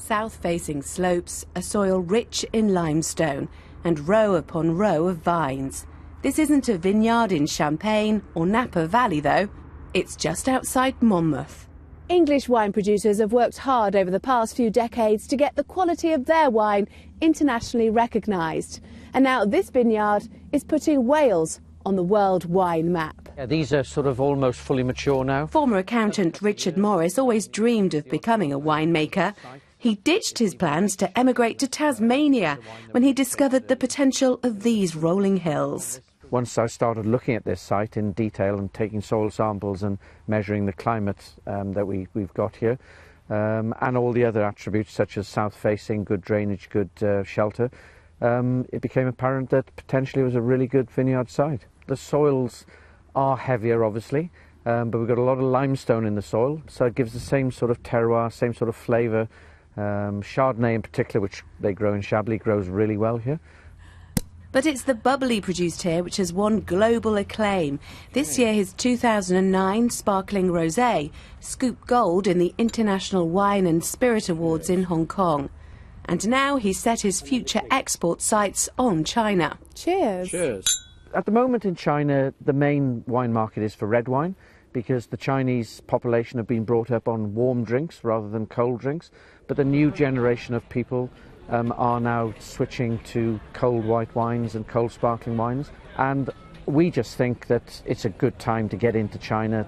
South-facing slopes, a soil rich in limestone, and row upon row of vines. This isn't a vineyard in Champagne or Napa Valley, though. It's just outside Monmouth. English wine producers have worked hard over the past few decades to get the quality of their wine internationally recognised. And now this vineyard is putting Wales on the world wine map. Yeah, these are sort of almost fully mature now. Former accountant Richard Morris always dreamed of becoming a winemaker. He ditched his plans to emigrate to Tasmania when he discovered the potential of these rolling hills. Once I started looking at this site in detail and taking soil samples and measuring the climate that we've got here, and all the other attributes such as south-facing, good drainage, good shelter, it became apparent that potentially it was a really good vineyard site. The soils are heavier, obviously, but we've got a lot of limestone in the soil, so it gives the same sort of terroir, same sort of flavour. Chardonnay in particular, which they grow in Chablis, grows really well here. But it's the bubbly produced here which has won global acclaim. This year his 2009 sparkling rosé scooped gold in the International Wine and Spirit Awards in Hong Kong. And now he's set his future export sights on China. Cheers. Cheers. At the moment in China, the main wine market is for red wine, because the Chinese population have been brought up on warm drinks rather than cold drinks. But the new generation of people are now switching to cold white wines and cold sparkling wines. And we just think that it's a good time to get into China.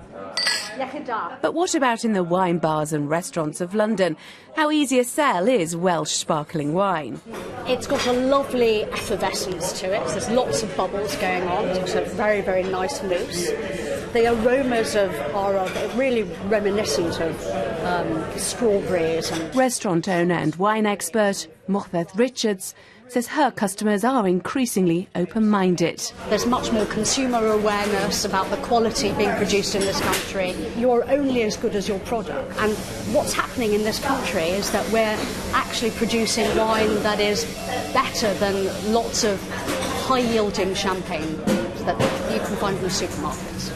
But what about in the wine bars and restaurants of London? How easy a sell is Welsh sparkling wine? It's got a lovely effervescence to it. There's lots of bubbles going on. It's a very, very nice mousse. The aromas are really reminiscent of strawberries. Restaurant owner and wine expert Mochbeth Richards says her customers are increasingly open-minded. There's much more consumer awareness about the quality being produced in this country. You're only as good as your product. And what's happening in this country is that we're actually producing wine that is better than lots of high-yielding champagne that you can find in the supermarkets.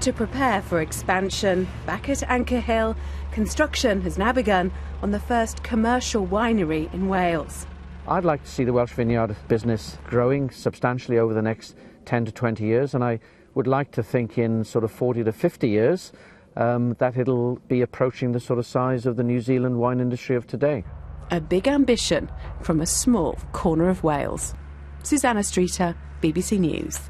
To prepare for expansion, back at Anchor Hill, construction has now begun on the first commercial winery in Wales. I'd like to see the Welsh vineyard business growing substantially over the next 10 to 20 years, and I would like to think in sort of 40 to 50 years that it'll be approaching the sort of size of the New Zealand wine industry of today. A big ambition from a small corner of Wales. Susannah Streeter, BBC News.